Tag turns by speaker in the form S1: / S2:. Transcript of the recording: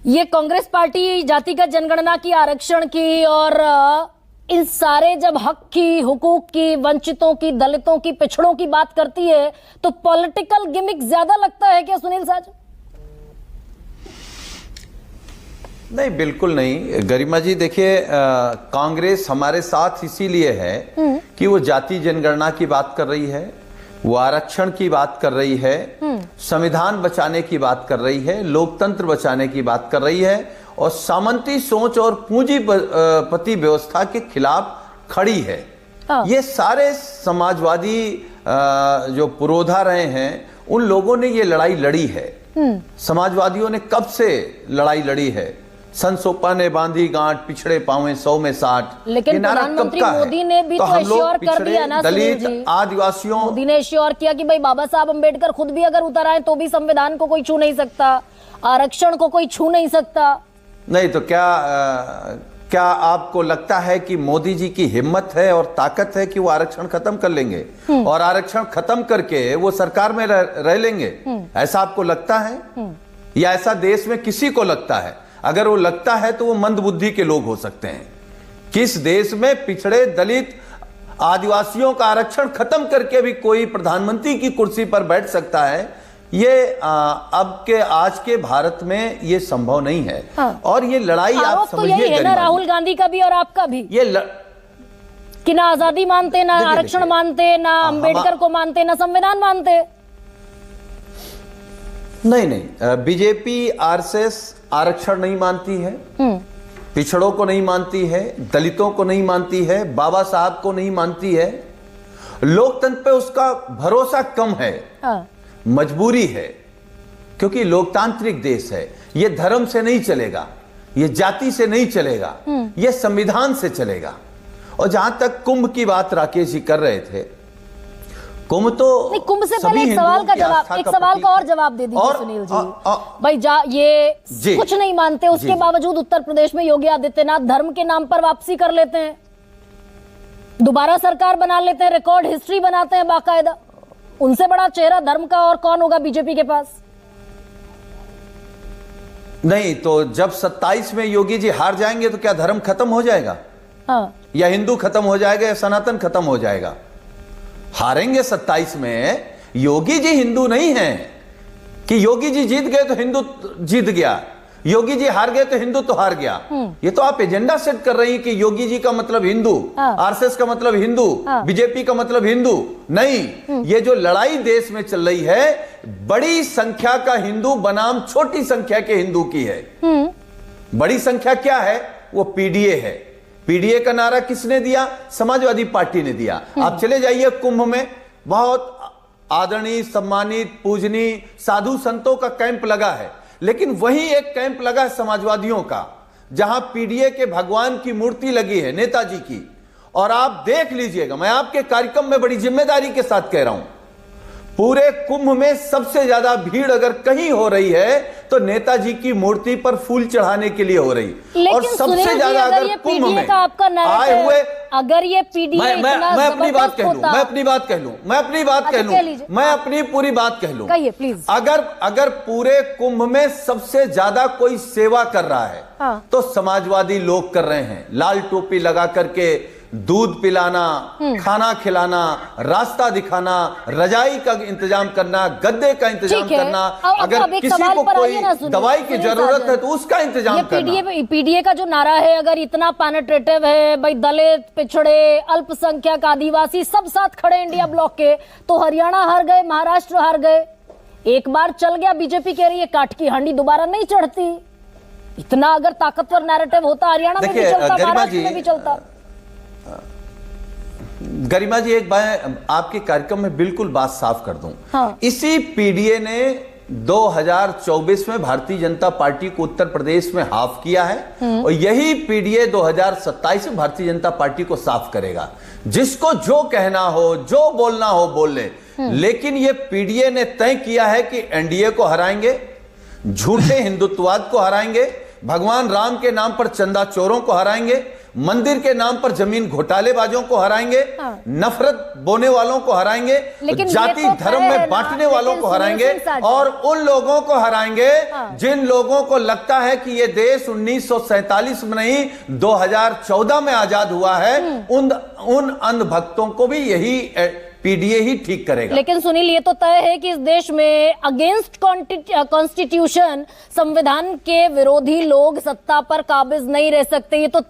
S1: ये कांग्रेस पार्टी जातिगत जनगणना की, आरक्षण की और इन सारे जब हक की, हुकूक की, वंचितों की, दलितों की, पिछड़ों की बात करती है तो पॉलिटिकल गिमिक ज्यादा लगता है क्या सुनील साजन?
S2: नहीं, बिल्कुल नहीं गरिमा जी। देखिए, कांग्रेस हमारे साथ इसीलिए है कि वो जाति जनगणना की बात कर रही है, वो आरक्षण की बात कर रही है, संविधान बचाने की बात कर रही है, लोकतंत्र बचाने की बात कर रही है और सामंती सोच और पूंजीपति व्यवस्था के खिलाफ खड़ी है। ये सारे समाजवादी जो पुरोधा रहे हैं उन लोगों ने ये लड़ाई लड़ी है। समाजवादियों ने कब से लड़ाई लड़ी है? संसोपा ने बांधी गांठ, पिछड़े पावे 100 में 60।
S1: लेकिन प्रधानमंत्री मोदी ने भी तो एश्योर कर दिया ना,
S2: दलित आदिवासियों,
S1: मोदी ने एश्योर किया कि भाई बाबा साहब अंबेडकर खुद भी अगर उतर आए तो भी संविधान को कोई छू नहीं सकता, आरक्षण को कोई छू नहीं सकता।
S2: नहीं तो क्या आपको लगता है कि मोदी जी की हिम्मत है और ताकत है कि वो आरक्षण खत्म कर लेंगे और आरक्षण खत्म करके वो सरकार में रह लेंगे? ऐसा आपको लगता है या ऐसा देश में किसी को लगता है? अगर वो लगता है तो वो मंदबुद्धि के लोग हो सकते हैं। किस देश में पिछड़े, दलित, आदिवासियों का आरक्षण खत्म करके भी कोई प्रधानमंत्री की कुर्सी पर बैठ सकता है? ये आज के भारत में ये संभव नहीं है। और ये लड़ाई आप समझिए
S1: ना, राहुल गांधी का भी और आपका भी, कि ना आजादी मानते, ना आरक्षण मानते, ना अंबेडकर को मानते, ना संविधान मानते।
S2: नहीं, बीजेपी आरएसएस आरक्षण नहीं मानती है, पिछड़ों को नहीं मानती है, दलितों को नहीं मानती है, बाबा साहब को नहीं मानती है। लोकतंत्र पे उसका भरोसा कम है, मजबूरी है, क्योंकि लोकतांत्रिक देश है। ये धर्म से नहीं चलेगा, ये जाति से नहीं चलेगा, ये संविधान से चलेगा। और जहां तक कुंभ की बात राकेश जी कर रहे थे, कुंभ
S1: से पहले एक सवाल का और जवाब दे दीजिए सुनील जी। भाई ये कुछ नहीं मानते, उसके बावजूद उत्तर प्रदेश में योगी आदित्यनाथ धर्म के नाम पर वापसी कर लेते हैं, दोबारा सरकार बना लेते हैं, रिकॉर्ड हिस्ट्री बनाते हैं बाकायदा। उनसे बड़ा चेहरा धर्म का और कौन होगा बीजेपी के पास?
S2: नहीं तो जब 27 में योगी जी हार जाएंगे तो क्या धर्म खत्म हो जाएगा? या हिंदू खत्म हो जाएगा या सनातन खत्म हो जाएगा? हारेंगे 27 में। योगी जी हिंदू नहीं हैं कि योगी जी जीत गए तो हिंदू जीत गया, योगी जी हार गए तो हिंदू तो हार गया। ये तो आप एजेंडा सेट कर रही हैं कि योगी जी का मतलब हिंदू, आरएसएस का मतलब हिंदू, बीजेपी का मतलब हिंदू। नहीं, ये जो लड़ाई देश में चल रही है, बड़ी संख्या का हिंदू बनाम छोटी संख्या के हिंदू की है। बड़ी संख्या क्या है? वो पीडीए है। पीडीए का नारा किसने दिया? समाजवादी पार्टी ने दिया। आप चले जाइए कुंभ में, बहुत आदरणीय, सम्मानित, पूजनीय साधु संतों का कैंप लगा है, लेकिन वहीं एक कैंप लगा है समाजवादियों का, जहां पीडीए के भगवान की मूर्ति लगी है, नेताजी की। और आप देख लीजिएगा, मैं आपके कार्यक्रम में बड़ी जिम्मेदारी के साथ कह रहा हूं, पूरे कुंभ में सबसे ज्यादा भीड़ अगर कहीं हो रही है तो नेताजी की मूर्ति पर फूल चढ़ाने के लिए हो रही। और सबसे ज्यादा अगर कुंभ में आए हुए,
S1: अगर ये पीडीए
S2: मैं अपनी बात कह लूं, मैं अपनी पूरी बात कह लूं,
S1: कहिए प्लीज।
S2: अगर पूरे कुंभ में सबसे ज्यादा कोई सेवा कर रहा है तो समाजवादी लोग कर रहे हैं। लाल टोपी लगा करके दूध पिलाना, खाना खिलाना, रास्ता दिखाना, रजाई का इंतजाम करना, गद्दे का इंतजाम करना, अगर किसी को कोई दवाई की जरूरत है तो उसका इंतजाम करना।
S1: पीडीए का जो नारा है, अगर इतना पेनिट्रेटिव है, भाई दलित, पिछड़े, अल्पसंख्यक, आदिवासी सब साथ खड़े इंडिया ब्लॉक के, तो हरियाणा हार गए, महाराष्ट्र हार गए। एक बार चल गया, बीजेपी कह रही है काठ की हांडी दोबारा नहीं चढ़ती। इतना अगर ताकतवर नैरेटिव होता, हरियाणा में भी चलता, महाराष्ट्र में भी चलता।
S2: गरिमा जी, एक बार आपके कार्यक्रम में बिल्कुल बात साफ कर दूं। इसी पीडीए ने 2024 में भारतीय जनता पार्टी को उत्तर प्रदेश में हाफ किया है और यही पीडीए 2027 में भारतीय जनता पार्टी को साफ करेगा। जिसको जो कहना हो, जो बोलना हो बोल ले, लेकिन ये पीडीए ने तय किया है कि एनडीए को हराएंगे, झूठे हिंदुत्ववाद को हराएंगे, भगवान राम के नाम पर चंदा चोरों को हराएंगे, मंदिर के नाम पर जमीन घोटालेबाजों को हराएंगे, नफरत बोने वालों को हराएंगे, जाति धर्म में बांटने वालों को हराएंगे और उन लोगों को हराएंगे जिन लोगों को लगता है कि ये देश 1947 में नहीं 2014 में आजाद हुआ है। उन अंधभक्तों को भी यही पीडीए ही ठीक करेगा।
S1: लेकिन सुनील, ये तो तय है कि इस देश में अगेंस्ट कॉन्स्टिट्यूशन, संविधान के विरोधी लोग सत्ता पर काबिज नहीं रह सकते, ये तो तय